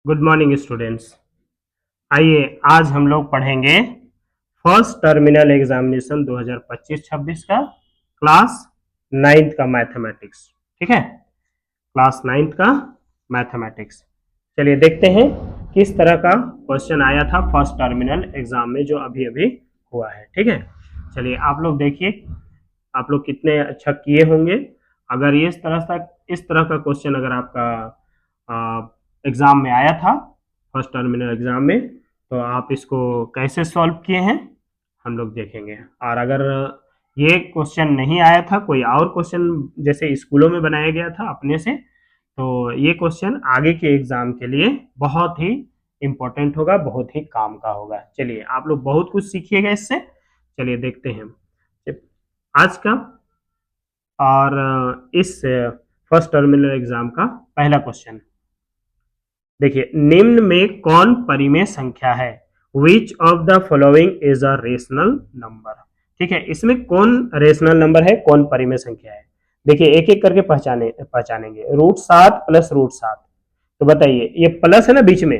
Good morning students. आइए आज हम लोग पढ़ेंगे फर्स्ट टर्मिनल एग्जामिनेशन 2025-26 का क्लास नाइन्थ का मैथमेटिक्स। ठीक है, क्लास नाइन्थ का मैथमेटिक्स। चलिए देखते हैं किस तरह का क्वेश्चन आया था फर्स्ट टर्मिनल एग्जाम में जो अभी अभी हुआ है। ठीक है, चलिए आप लोग देखिए आप लोग कितने अच्छा किए होंगे। अगर ये इस तरह का क्वेश्चन अगर आपका एग्जाम में आया था फर्स्ट टर्मिनल एग्जाम में, तो आप इसको कैसे सॉल्व किए हैं हम लोग देखेंगे। और अगर ये क्वेश्चन नहीं आया था, कोई और क्वेश्चन जैसे स्कूलों में बनाया गया था अपने से, तो ये क्वेश्चन आगे के एग्जाम के लिए बहुत ही इंपॉर्टेंट होगा, बहुत ही काम का होगा। चलिए आप लोग बहुत कुछ सीखिएगा इससे। चलिए देखते हैं आज का और इस फर्स्ट टर्मिनल एग्जाम का पहला क्वेश्चन। देखिए, निम्न में कौन परिमेय संख्या है? Which of the following is a rational number. ठीक है, इसमें कौन रेशनल नंबर है, कौन परिमेय संख्या है। देखिए एक एक करके पहचानेंगे। √7 प्लस √7, तो बताइए ये प्लस है ना बीच में,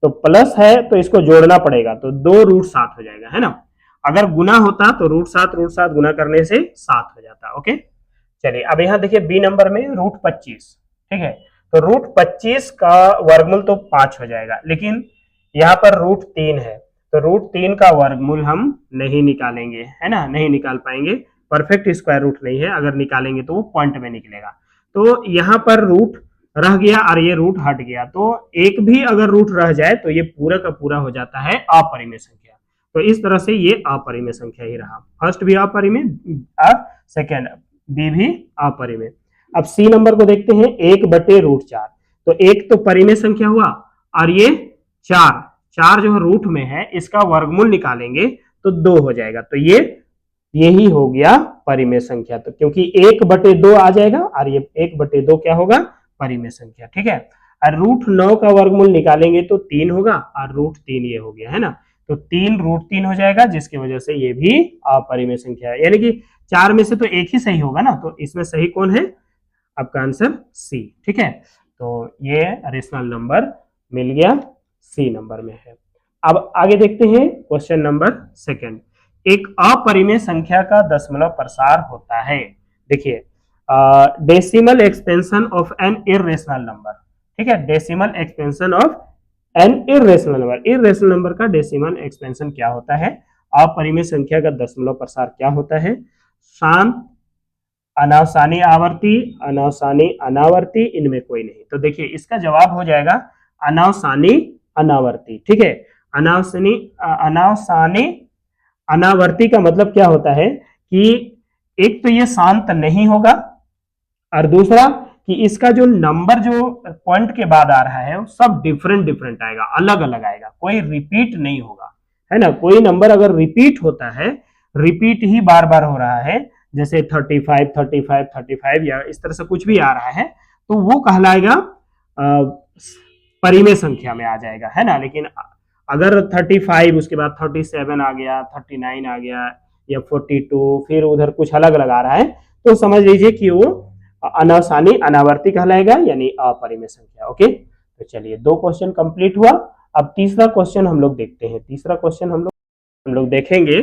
तो प्लस है तो इसको जोड़ना पड़ेगा, तो 2√7 हो जाएगा, है ना। अगर गुना होता तो √7 गुना करने से 7 हो जाता। ओके, चलिए अब यहाँ देखिए बी नंबर में √25। ठीक है, तो √25 का वर्गमूल तो 5 हो जाएगा, लेकिन यहाँ पर √3 है, तो √3 का वर्गमूल हम नहीं निकालेंगे, है ना, नहीं निकाल पाएंगे। परफेक्ट स्क्वायर रूट नहीं है, अगर निकालेंगे तो वो पॉइंट में निकलेगा। तो यहाँ पर रूट रह गया और ये रूट हट गया, तो एक भी अगर रूट रह जाए तो ये पूरा का पूरा हो जाता है अपरिमेय संख्या। तो इस तरह से ये अपरिमेय संख्या ही रहा। फर्स्ट भी अपरिमेय और सेकेंड बी भी अपरिमेय। अब सी नंबर को देखते हैं, 1/√4, तो एक तो परिमेय संख्या हुआ और ये चार चार जो रूट में है इसका वर्गमूल निकालेंगे तो 2 हो जाएगा, तो यही हो गया परिमेय संख्या। तो क्योंकि 1/2 आ जाएगा और ये 1/2 क्या होगा, परिमेय संख्या। ठीक है, और √9 का वर्गमूल निकालेंगे तो 3 होगा और √3 ये हो गया, है ना, तो 3 √3 हो जाएगा, जिसकी वजह से ये भी अपरिमेय संख्या है। यानी कि 4 में से तो एक ही सही होगा ना, तो इसमें सही कौन है, आपका आंसर सी। ठीक है, तो ये रेशनल नंबर मिल गया, सी नंबर में है। अब आगे देखते हैं क्वेश्चन नंबर सेकंड। एक अपरिमेय संख्या का दशमलव प्रसार होता है। देखिए, decimal expansion of an irrational number. ठीक है, decimal expansion of an irrational number, irrational number का डेसिमल एक्सपेंशन क्या होता है, अपरिमेय संख्या का दशमलव प्रसार क्या होता है। शांत, अनावसानी आवर्ती, अनावसानी अनावर्ती, इनमें कोई नहीं। तो देखिए इसका जवाब हो जाएगा अनावसानी अनावर्ती। ठीक है, अनावसानी अनावसानी अनावर्ती का मतलब क्या होता है कि एक तो ये शांत नहीं होगा, और दूसरा कि इसका जो नंबर जो पॉइंट के बाद आ रहा है वो सब डिफरेंट डिफरेंट आएगा, अलग अलग आएगा, कोई रिपीट नहीं होगा, है ना। कोई नंबर अगर रिपीट होता है, रिपीट ही बार बार हो रहा है, जैसे 35 35 35 या इस तरह से कुछ भी आ रहा है, तो वो कहलाएगा परिमेय संख्या में आ जाएगा, है ना। लेकिन अगर 35 उसके बाद 37 आ गया, 39 आ गया या 42, फिर उधर कुछ अलग अलग आ रहा है, तो समझ लीजिए कि वो अनावसानी अनावर्ती कहलाएगा, यानी अपरिमेय संख्या। ओके, तो चलिए 2 क्वेश्चन कंप्लीट हुआ। अब तीसरा क्वेश्चन हम लोग देखते हैं। तीसरा क्वेश्चन हम लोग देखेंगे,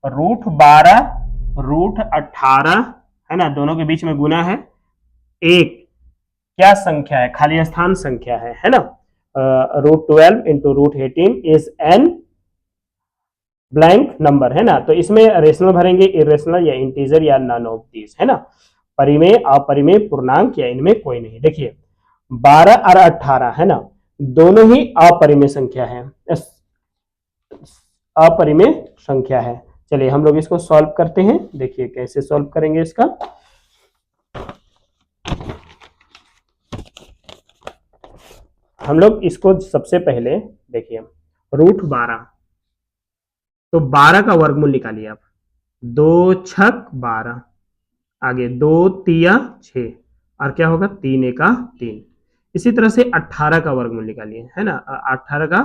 √12 √18, है ना, दोनों के बीच में गुना है। एक क्या संख्या है, खाली स्थान संख्या है ना। √12 into √18 is an blank number, है ना। तो इसमें रेशनल भरेंगे, इरेशनल या इंटीजर या नन ऑफ दिस, है ना। परिमेय, अपरिमेय, पूर्णांक या इनमें कोई नहीं। देखिए 12 और 18, है ना, दोनों ही अपरिमेय संख्या है, अपरिमेय संख्या है। चलिए हम लोग इसको सॉल्व करते हैं। देखिए कैसे सॉल्व करेंगे इसका। हम लोग इसको सबसे पहले देखिए, √12, तो 12 का वर्गमूल निकालिए आप, 2×6 = 12, आगे 2×3 = 6, और क्या होगा 3×1 = 3। इसी तरह से 18 का वर्गमूल निकालिए, है ना, 18 का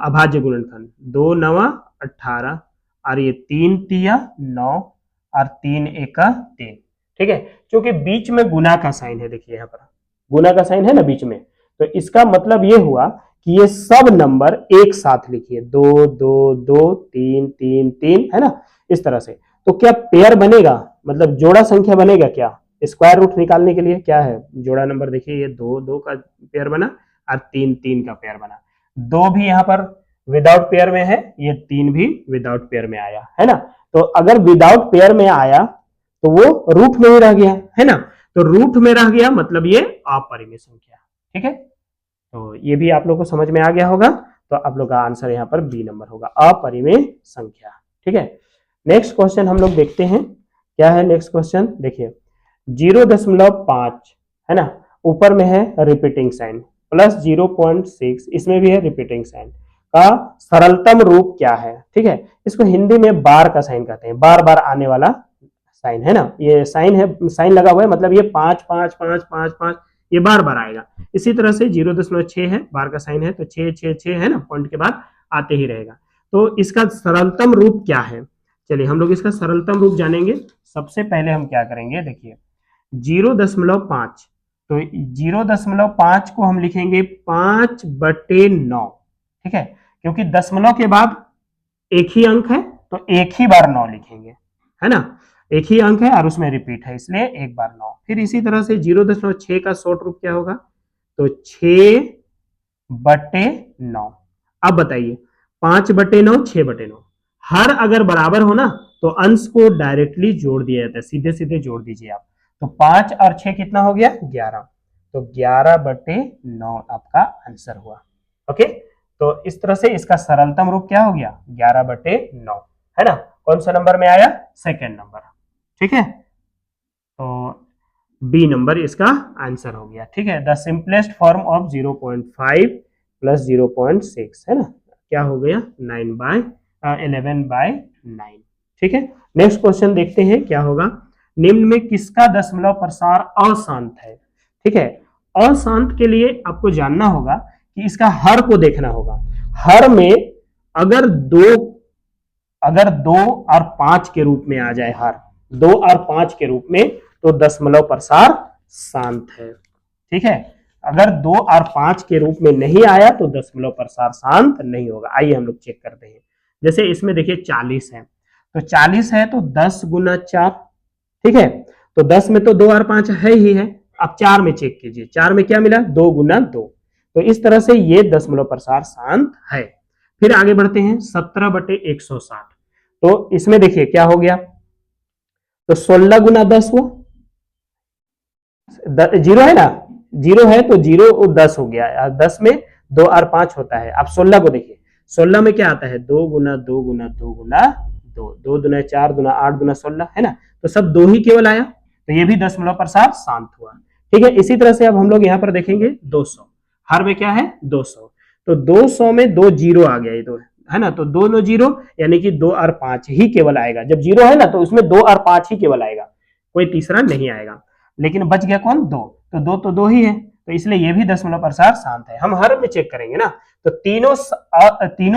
अभाज्य गुणनखंड, 2×9 = 18, और ये 3×3 = 9 और 3×1 = 3। ठीक है, क्योंकि बीच में गुना का साइन है, देखिए यहाँ पर गुना का साइन है ना बीच में, तो इसका मतलब ये हुआ कि ये सब नंबर एक साथ लिखिए, 2 2 2 3 3 3, है ना, इस तरह से। तो क्या पेयर बनेगा, मतलब जोड़ा संख्या बनेगा क्या? स्क्वायर रूट निकालने के लिए क्या है जोड़ा नंबर, देखिए ये 2 2 का पेयर बना और 3 3 का पेयर बना। 2 भी यहाँ पर विदाउट पेयर में है, ये 3 भी विदाउट पेयर में आया, है ना। तो अगर विदाउट पेयर में आया तो वो रूट में ही रह गया, है ना। तो रूट में रह गया मतलब ये अपरिमेय संख्या, ठीक है। तो ये भी आप लोग को समझ में आ गया होगा। तो आप लोग का आंसर यहाँ पर बी नंबर होगा, अपरिमेय संख्या, ठीक है। नेक्स्ट क्वेश्चन हम लोग देखते हैं, क्या है नेक्स्ट क्वेश्चन, देखिए 0.5, है ना, ऊपर में है रिपीटिंग साइन, प्लस 0.6, इसमें भी है रिपीटिंग साइन, का सरलतम रूप क्या है, ठीक है। इसको हिंदी में बार का साइन कहते हैं, बार बार आने वाला साइन, है ना। ये साइन है, साइन लगा हुआ है, मतलब ये 5 5 5 5 5 ये बार बार आएगा। इसी तरह से 0.6 है, बार का साइन है, तो 6 6 6 है ना, पॉइंट के बाद आते ही रहेगा। तो इसका सरलतम रूप क्या है, चलिए हम लोग इसका सरलतम रूप जानेंगे। सबसे पहले हम क्या करेंगे, देखिए 0.5, तो 0.5 को हम लिखेंगे 5/9, ठीक है, क्योंकि दशमलव के बाद एक ही अंक है तो एक ही बार 9 लिखेंगे, है ना, एक ही अंक है और उसमें रिपीट है, इसलिए एक बार 9। फिर इसी तरह से 0.6 का शॉर्ट रूप क्या होगा, तो 6/9। अब बताइए 5/9 6/9, हर अगर बराबर हो ना तो अंश को डायरेक्टली जोड़ दिया जाता है, सीधे सीधे जोड़ दीजिए आप। तो 5 और 6 कितना हो गया, 11, तो 11/9 आपका आंसर हुआ, ओके। तो इस तरह से इसका सरलतम रूप क्या हो गया, 11/9, है ना। कौन सा नंबर में आया, सेकेंड नंबर, ठीक है। तो बी नंबर इसका आंसर हो गया, ठीक है। The simplest form of 0.5 plus 0.6, है ना, क्या हो गया 11/9, ठीक है। नेक्स्ट क्वेश्चन देखते हैं क्या होगा, निम्न में किसका दशमलव प्रसार अशांत है, ठीक है। अशांत के लिए आपको जानना होगा कि इसका हर को देखना होगा। हर में अगर 2 और 5 के रूप में आ जाए, हर 2 और 5 के रूप में, तो दशमलव प्रसार शांत है, ठीक है। अगर 2 और 5 के रूप में नहीं आया तो दशमलव प्रसार शांत नहीं होगा। आइए हम लोग चेक करते हैं। जैसे इसमें देखिए 40 है, तो 40 है तो 10 गुना 4, ठीक है। तो 10 में तो 2 और 5 है ही है। अब 4 में चेक कीजिए, 4 में क्या मिला, 2 गुना 2। तो इस तरह से ये दशमलव प्रसार शांत है। फिर आगे बढ़ते हैं, 17/160, तो इसमें देखिए क्या हो गया, तो 16 गुना 10 हुआ, जीरो है ना, जीरो है तो 0 10 हो गया, 10 में 2 और 5 होता है। अब 16 को देखिए, 16 में क्या आता है, 2 गुना 2 गुना 2 गुना 2, 2 दुना 4 दुना 8 दुना 16, है ना। तो सब 2 ही केवल आया, तो ये भी दशमलव प्रसार शांत हुआ, ठीक है। इसी तरह से अब हम लोग यहाँ पर देखेंगे 200, हर में क्या है 200, तो 200 में 2 जीरो आ गया, ये दो है ना, तो 2 9 जीरो, यानी कि 2 और 5 ही केवल आएगा। जब जीरो है ना तो उसमें 2 और 5 ही केवल आएगा, कोई तीसरा नहीं आएगा। लेकिन बच गया कौन, 2, तो 2 तो 2 ही है, तो इसलिए ये भी दशमलव प्रसार शांत है। हम हर में चेक करेंगे ना, तो तीनों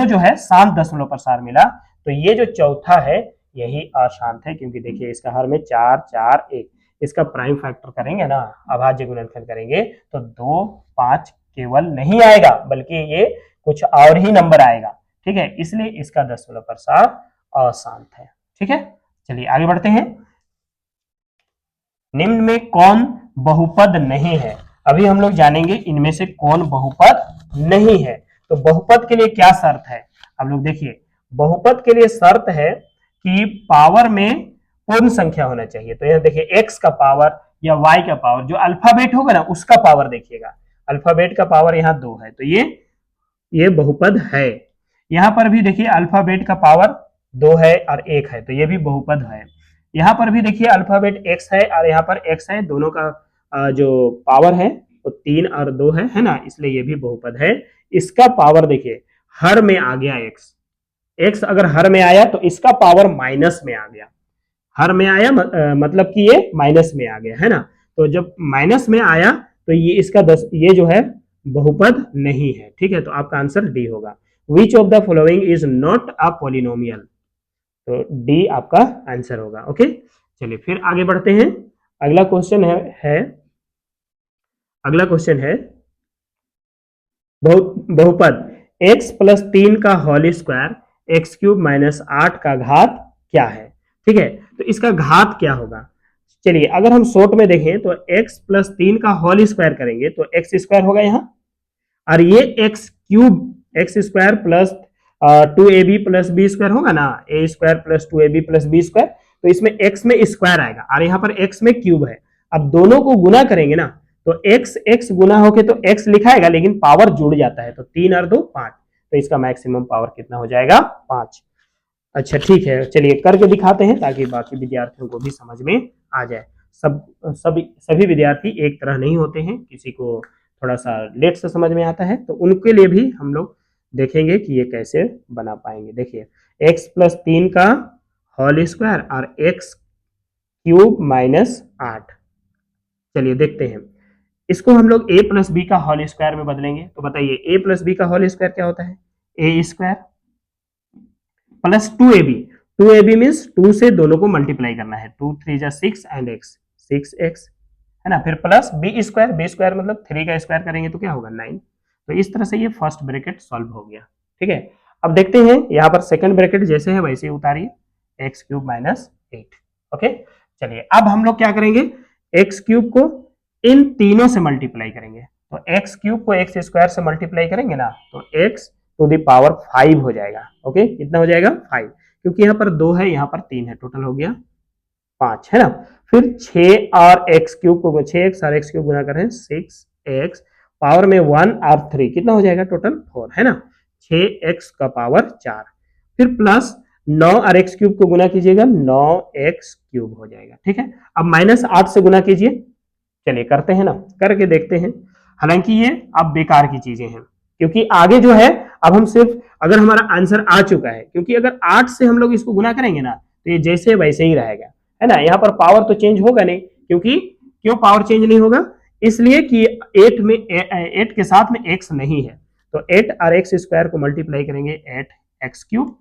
जो है शांत दशमलव प्रसार मिला, तो ये जो चौथा है यही अशांत है, क्योंकि देखिए इसका हर में 4 4 1, इसका प्राइम फैक्टर करेंगे ना, अभाज्य गुणनखंड करेंगे, तो 2 5 केवल नहीं आएगा, बल्कि ये कुछ और ही नंबर आएगा, ठीक है। इसलिए इसका दशमलव प्रसार अशांत है, ठीक है। चलिए आगे बढ़ते हैं, निम्न में कौन बहुपद नहीं है। अभी हम लोग जानेंगे इनमें से कौन बहुपद नहीं है। तो बहुपद के लिए क्या शर्त है, हम लोग देखिए, बहुपद के लिए शर्त है कि पावर में पूर्ण संख्या होना चाहिए। तो यहां देखिए एक्स का पावर या वाई का पावर, जो अल्फाबेट होगा ना उसका पावर देखिएगा, अल्फाबेट का पावर यहाँ 2 है, तो ये बहुपद है। यहां पर भी देखिए अल्फाबेट का पावर 2 है और 1 है, तो ये भी बहुपद है। यहाँ पर भी देखिए अल्फाबेट एक्स है और यहाँ पर एक्स है, दोनों का जो पावर है वो 3 और 2 है ना, इसलिए ये भी बहुपद है। इसका पावर देखिए हर में आ गया एक्स, एक्स अगर हर में आया तो इसका पावर माइनस में आ गया, हर में आया मतलब कि ये माइनस में आ गया, है ना। तो जब माइनस में आया तो ये इसका ये जो है बहुपद नहीं है, ठीक है। तो आपका आंसर डी होगा, which of the following is not a polynomial, तो डी आपका आंसर होगा, ओके। चलिए फिर आगे बढ़ते हैं, अगला क्वेश्चन है अगला क्वेश्चन है बहुपद x प्लस 3 का whole square x cube minus 8 का घात क्या है। ठीक है, तो इसका घात क्या होगा। चलिए अगर हम शॉर्ट में देखें तो x प्लस 3 का होल स्क्वायर करेंगे तो एक्स स्क्वायर होगा यहाँ, और ये x cube x square plus 2ab plus b square होगा ना, a square plus 2ab plus b square, तो इसमें x में स्क्वायर आएगा और यहाँ पर x में क्यूब है। अब दोनों को गुना करेंगे ना तो x x गुना होके तो x लिखाएगा लेकिन पावर जुड़ जाता है, तो 3 और 2 5, तो इसका मैक्सिमम पावर कितना हो जाएगा 5। अच्छा ठीक है, चलिए करके दिखाते हैं ताकि बाकी विद्यार्थियों को भी समझ में आ जाए। सभी विद्यार्थी एक तरह नहीं होते हैं, किसी को थोड़ा सा लेट से समझ में आता है, तो उनके लिए भी हम लोग देखेंगे कि ये कैसे बना पाएंगे। देखिए x प्लस 3 का होल स्क्वायर और एक्स क्यूब माइनस 8, चलिए देखते हैं। इसको हम लोग a प्लस बी का होल स्क्वायर में बदलेंगे, तो बताइए a प्लस बी का होल स्क्वायर क्या होता है, ए square plus 2ab, 2ab means 2 से दोनों को मल्टीप्लाई करना है, 2 3 जा 6 एंड x 6x है ना, फिर प्लस बी स्क्वायर मतलब 3 का स्क्वायर करेंगे तो क्या होगा 9। तो इस तरह से ये फर्स्ट ब्रैकेट सॉल्व हो गया। ठीक है, अब देखते हैं यहाँ पर सेकंड ब्रैकेट जैसे है वैसे ही उतारिए, एक्स क्यूब माइनस 8। ओके, चलिए अब हम लोग क्या करेंगे, एक्स क्यूब को इन तीनों से मल्टीप्लाई करेंगे, तो एक्स क्यूब को एक्स स्क्वायर से मल्टीप्लाई करेंगे ना तो एक्स टू द पावर 5 हो जाएगा। ओके, कितना हो जाएगा 5, क्योंकि यहाँ पर 2 है यहाँ पर 3 है, टोटल हो गया 5 है ना। फिर 6 और एक्स क्यूब को 6x और एक्स क्यूब गुना करें 6x पावर में 1 और 3 कितना हो जाएगा टोटल 4 है ना, 6x का पावर 4, फिर प्लस 9 और एक्स क्यूब को गुना कीजिएगा 9x क्यूब हो जाएगा। ठीक है, अब माइनस 8 से गुना कीजिए, चलिए करते हैं ना, करके देखते हैं। हालांकि ये अब बेकार की चीजें हैं क्योंकि आगे जो है अब हम सिर्फ अगर हमारा आंसर आ चुका है, क्योंकि अगर 8 से हम लोग इसको गुना करेंगे ना तो ये जैसे वैसे ही रहेगा है ना, यहाँ पर पावर तो चेंज होगा नहीं, क्योंकि क्यों पावर चेंज नहीं होगा, इसलिए कि 8 के साथ में x नहीं है, तो 8 और एक्स स्क्वायर को मल्टीप्लाई करेंगे 8x क्यूब,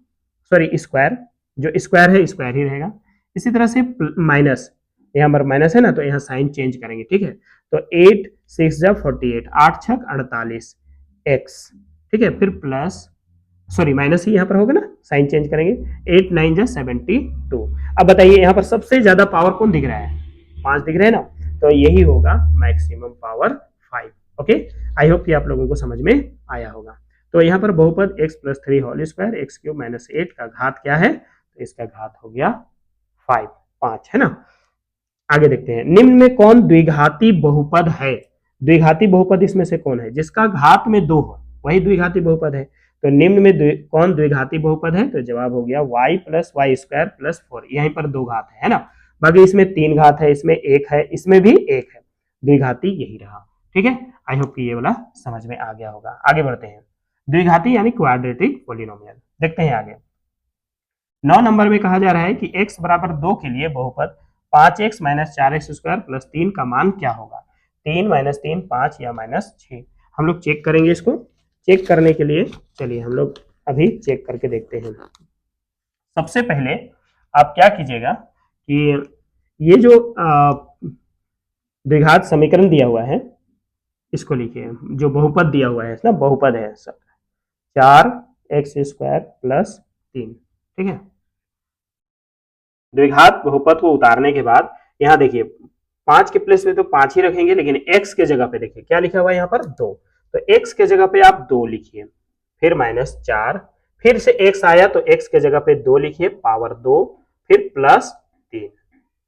सॉरी स्क्वायर, जो स्क्वायर है स्क्वायर ही रहेगा। इसी तरह से माइनस, यहाँ पर माइनस है ना तो यहाँ साइन चेंज करेंगे। ठीक है, तो 8 6 जा 48, 8 छक 48 x, ठीक है, फिर प्लस सॉरी माइनस ही यहाँ पर होगा ना, साइन चेंज करेंगे, 8 9 जा 72। अब बताइए यहाँ पर सबसे ज्यादा पावर कौन दिख रहा है, 5 दिख रहे हैं ना, तो यही होगा maximum power 5। Okay, I hope कि आप लोगों को समझ में आया होगा। तो यहाँ पर बहुपद x plus 3 whole square x cube minus 8 का घात क्या है, तो इसका घात हो गया 5 है ना। आगे देखते हैं, निम्न में कौन द्विघाती बहुपद है। द्विघाती बहुपद इसमें से कौन है जिसका घात में 2 हो, वही द्विघाती बहुपद है। तो निम्न में कौन द्विघाती बहुपद है, तो जवाब हो गया y plus y square plus 4, यहीं पर 2 घात है ना, बाकी इसमें 3 घात है, इसमें 1 है, इसमें भी 1 है, द्विघाती यही रहा। ठीक है, आई होप कि ये वाला समझ में आ गया होगा। आगे बढ़ते हैं, द्विघाती यानी क्वाड्रेटिक पॉलिनोमियल, देखते हैं आगे। 9 नंबर में कहा जा रहा है कि x बराबर 2 के लिए बहुपद 5x minus 4x square plus 3 का मान क्या होगा। 3 माइनस 3 5 या माइनस 6, हम लोग चेक करेंगे इसको। चेक करने के लिए चलिए हम लोग अभी चेक करके देखते हैं। सबसे पहले आप क्या कीजिएगा कि ये जो द्विघात समीकरण दिया हुआ है इसको लिखिए, जो बहुपद दिया हुआ है ना, बहुपद है 4x स्क्वायर प्लस 3। ठीक है, द्विघात बहुपद को उतारने के बाद यहाँ देखिए 5 के प्लेस में तो 5 ही रखेंगे, लेकिन x के जगह पे देखिए क्या लिखा हुआ है यहाँ पर 2, तो x के जगह पे आप 2 लिखिए, फिर माइनस 4, फिर से x आया तो x के जगह पे 2 लिखिए पावर 2, फिर प्लस 3।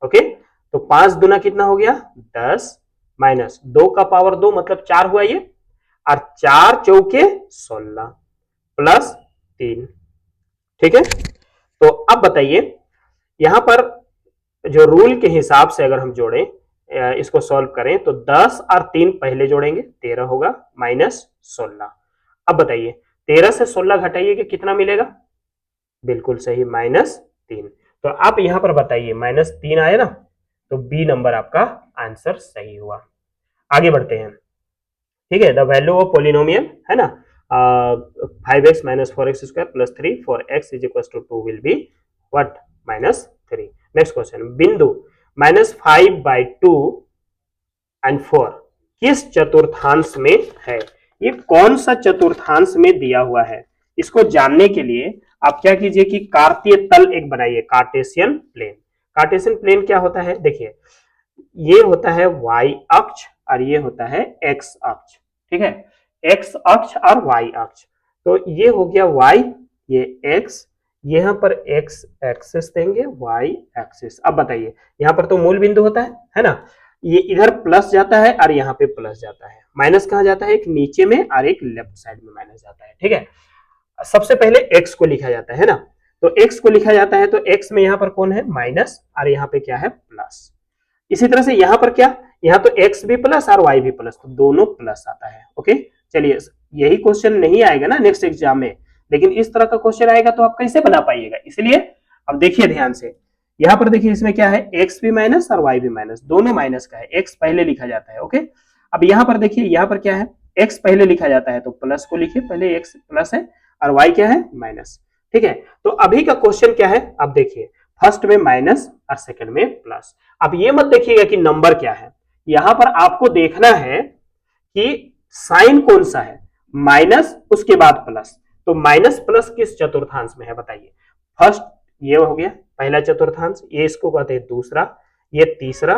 ओके, तो 5 दूना कितना हो गया 10, माइनस 2 का पावर 2 मतलब 4 हुआ ये, और 4 चौके 16 प्लस 3। ठीक है, तो अब बताइए यहां पर जो रूल के हिसाब से अगर हम जोड़ें, इसको सॉल्व करें तो 10 और 3 पहले जोड़ेंगे 13 होगा माइनस 16। अब बताइए 13 से 16 घटाइए कि कितना मिलेगा, बिल्कुल सही माइनस 3। तो आप यहां पर बताइए माइनस 3 आया ना, तो बी नंबर आपका आंसर सही हुआ। आगे बढ़ते हैं। ठीक है, द वैल्यू ऑफ पोलिनोमियल है ना, 5x minus 4x square plus 3 for x is equal to 2 will be what minus 3। Next question, बिंदु -5/2 एंड 4 किस चतुर्थांश में है। ये कौन सा चतुर्थांश में दिया हुआ है, इसको जानने के लिए आप क्या कीजिए कि कार्तीय तल एक बनाइए, कार्टेशियन प्लेन। कार्टेशियन प्लेन क्या होता है, देखिए ये होता है y अक्ष और ये होता है x अक्ष, ठीक है, x अक्ष और y अक्ष। तो ये हो गया y, ये x, यहाँ पर x एक्सिस देंगे, y एक्सिस। अब बताइए यहाँ पर तो मूल बिंदु होता है ना, ये इधर प्लस जाता है और यहाँ पे प्लस जाता है, माइनस कहाँ जाता है, एक नीचे में और एक लेफ्ट साइड में माइनस जाता है, ठीक है। सबसे पहले x को लिखा जाता है ना, तो x को लिखा जाता है तो x में यहाँ पर कौन है, माइनस, और यहाँ पे क्या है, प्लस। इसी तरह से यहाँ पर क्या, यहाँ तो x भी प्लस और y भी प्लस, तो दोनों प्लस आता है। ओके, चलिए यही क्वेश्चन नहीं आएगा ना नेक्स्ट एग्जाम में, लेकिन इस तरह का क्वेश्चन आएगा तो आप कैसे बना पाइएगा, इसलिए अब देखिए ध्यान से, यहाँ पर देखिए इसमें क्या है, x भी माइनस और y भी माइनस, दोनों माइनस का है, x पहले लिखा जाता है। ओके, अब यहाँ पर देखिए, यहाँ पर क्या है, x पहले लिखा जाता है तो प्लस को लिखिए, पहले x प्लस है और y क्या है, माइनस, ठीक है। तो अभी का क्वेश्चन क्या है, अब देखिए फर्स्ट में माइनस और सेकंड में प्लस। अब ये मत देखिएगा कि नंबर क्या है, यहां पर आपको देखना है कि साइन कौन सा है, माइनस उसके बाद प्लस, तो माइनस प्लस किस चतुर्थांश में है बताइए। फर्स्ट ये हो गया पहला चतुर्थांश, ये इसको कहते हैं दूसरा, ये तीसरा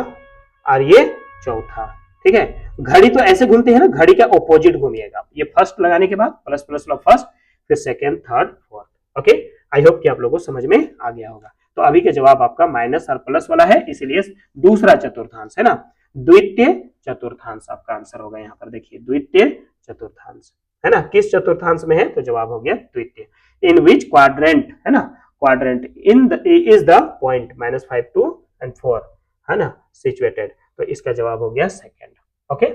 और ये चौथा, ठीक है। घड़ी तो ऐसे घूमती है ना, घड़ी का ऑपोजिट घूमिएगा, ये फर्स्ट लगाने के बाद प्लस प्लस लो फर्स्ट, फिर second, third, fourth. Okay, I hope कि आप लोगों को समझ में आ गया होगा। तो अभी के जवाब आपका माइनस और प्लस वाला है, इसीलिए दूसरा चतुर्थांश है ना, द्वितीय चतुर्थांश आपका आंसर होगा। यहाँ पर देखिए द्वितीय चतुर्थांश है ना, किस चतुर्थांश में है, तो जवाब हो गया द्वितीय। इन विच क्वाड्रेंट है ना, quadrant in is the point -5 2 and 4 है ना सिचुएटेड, तो इसका जवाब हो गया सेकेंड। ओके,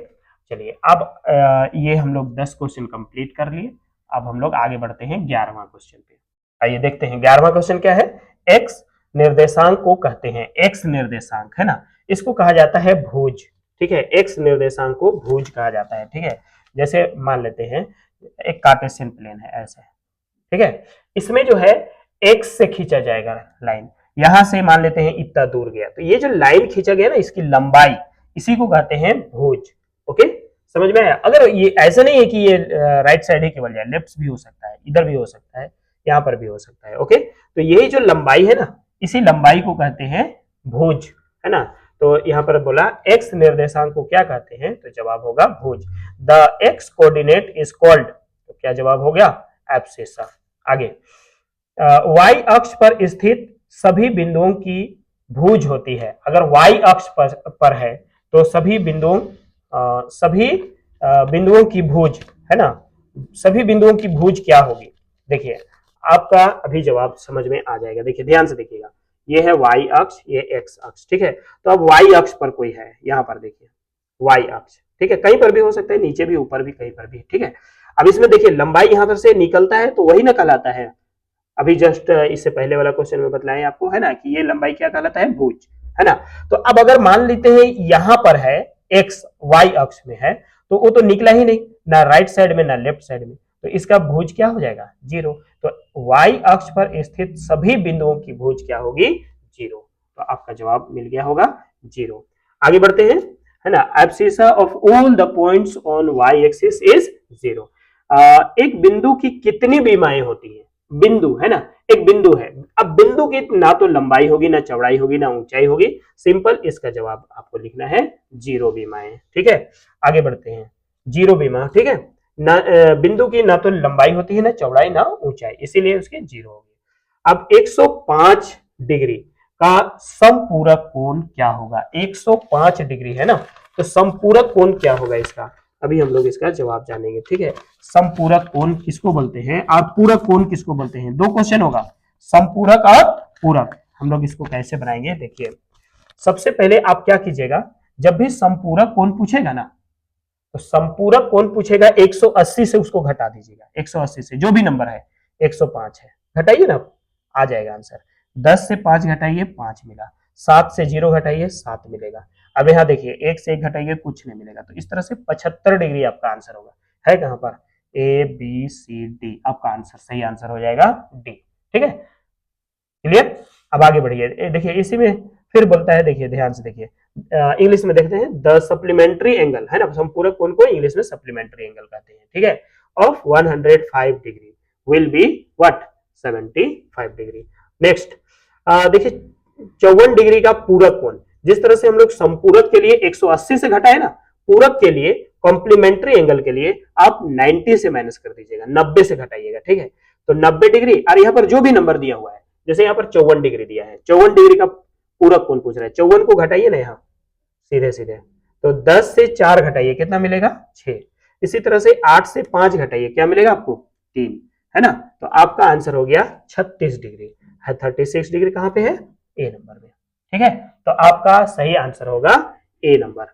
चलिए अब ये हम लोग 10 क्वेश्चन कंप्लीट कर लिए, अब हम लोग आगे बढ़ते हैं 11वां क्वेश्चन पे। आइए देखते हैं 11वां क्वेश्चन क्या है। एक्स निर्देशांक को कहते हैं, एक्स निर्देशांक है ना, इसको कहा जाता है भुज, ठीक है, एक्स निर्देशांक को भुज कहा जाता है, ठीक है। जैसे मान लेते हैं एक कार्टेशियन प्लेन है ऐसे, ठीक है, इसमें जो है एक्स से खींचा जाएगा लाइन, यहां से मान लेते हैं इतना दूर गया, तो ये जो लाइन खींचा गया ना, इसकी लंबाई, इसी को कहते हैं भुज। ओके, समझ में आया। अगर ये ऐसा नहीं है कि ये राइट साइड ही केवल जाए, लेफ्ट भी हो सकता है, इधर भी हो सकता है, यहाँ पर भी हो सकता है। ओके, तो यही जो लंबाई है ना, इसी लंबाई को कहते हैं भुज, है ना। तो यहाँ पर बोला एक्स निर्देशांक को क्या कहते हैं, तो जवाब होगा भुज। The x coordinate is called, तो क्या जवाब हो गया, एब्सिसा। आगे, वाई अक्ष पर स्थित सभी बिंदुओं की भुज होती है। अगर वाई अक्ष पर है तो सभी बिंदुओं की भुज है ना, सभी बिंदुओं की भुज क्या होगी। देखिए आपका अभी जवाब समझ में आ जाएगा, देखिए ध्यान से देखिएगा, ये है वाई अक्ष, ये एक्स अक्ष, ठीक है। तो अब वाई अक्ष पर कोई है, यहाँ पर देखिए वाई अक्ष, ठीक है, कहीं पर भी हो सकता है, नीचे भी, ऊपर भी, कहीं पर भी, ठीक है। अब इसमें देखिए लंबाई यहाँ पर से निकलता है तो वही ना कहलाता है, अभी जस्ट इससे पहले वाला क्वेश्चन में बतलाएं आपको, है ना, कि ये लंबाई क्या कहलाता है, भुज, है ना। तो अब अगर मान लेते हैं यहां पर है एक्स वाई अक्ष में है, तो वो तो निकला ही नहीं, ना राइट साइड में ना लेफ्ट साइड में, तो इसका भुज क्या हो जाएगा, जीरो। तो वाई अक्ष पर स्थित सभी बिंदुओं की भुज क्या होगी, जीरो। तो आपका जवाब मिल गया होगा जीरो। आगे बढ़ते हैं, है ना, abscissa of all the points on y axis is zero. एक बिंदु की कितनी बीमाएं होती है, बिंदु है ना, एक बिंदु है, अब बिंदु की ना तो लंबाई होगी, ना चौड़ाई होगी, ना ऊंचाई होगी, सिंपल, इसका जवाब आपको लिखना है जीरो बीमाएं, ठीक है। आगे बढ़ते हैं, जीरो बीमा, ठीक है ना, बिंदु की ना तो लंबाई होती है, ना चौड़ाई, ना ऊंचाई, इसीलिए उसके जीरो होगी। अब 105 डिग्री का समपूरक कोण क्या होगा, 105 डिग्री है ना, तो समपूरक कोण क्या होगा इसका, अभी हम लोग इसका जवाब जानेंगे, ठीक है। समपूरक कोण किसको बोलते हैं और पूरक कोण किसको बोलते हैं, दो क्वेश्चन होगा, समपूरक और पूरक। हम लोग इसको कैसे बनाएंगे, देखिए सबसे पहले आप क्या कीजिएगा, जब भी समपूरक कोण पूछेगा ना, तो समपूरक कोण पूछेगा 180 से उसको घटा दीजिएगा, 180 से जो भी नंबर है, 105 है, घटाइए ना, आ जाएगा आंसर। 10 से 5 घटाइए, 5 मिला, 7 से 0 घटाइए, 7 मिलेगा। अब यहाँ देखिए 1 से 1 घटाइए, कुछ नहीं मिलेगा, तो इस तरह से 75 डिग्री आपका आंसर होगा, है कहां पर, ए बी सी डी, आपका आंसर सही आंसर हो जाएगा डी, ठीक है, क्लियर। अब आगे बढ़िए, देखिए इसी में फिर बोलता है, देखिए ध्यान से देखिए, इंग्लिश में देखते हैं, द सप्लीमेंट्री एंगल है ना, संपूरक कोण को इंग्लिश में सप्लीमेंट्री एंगल कहते हैं, ठीक है, of 105 degree will be what 75 degree. Next देखिए 54 डिग्री का पूरक कोण, जिस तरह से हम लोग संपूरक के लिए 180 से घटाए ना, पूरक के लिए कॉम्प्लीमेंट्री एंगल के लिए आप 90 से माइनस कर दीजिएगा, 90 से घटाइएगा, ठीक है। तो 90 डिग्री, और यहाँ पर जो भी नंबर दिया हुआ है, जैसे यहाँ पर 54 डिग्री दिया है, 54 डिग्री का पूरक कोण पूछ रहा है, 54 को घटाइए ना यहाँ सीधे सीधे, तो 10 से 4 घटाइए, कितना मिलेगा 6। इसी तरह से 8 से 5 घटाइए, क्या मिलेगा आपको 3, है ना। तो आपका आंसर हो गया 36 डिग्री है। 36 डिग्री कहां पे है, ए नंबर में, ठीक है। तो आपका सही आंसर होगा ए नंबर।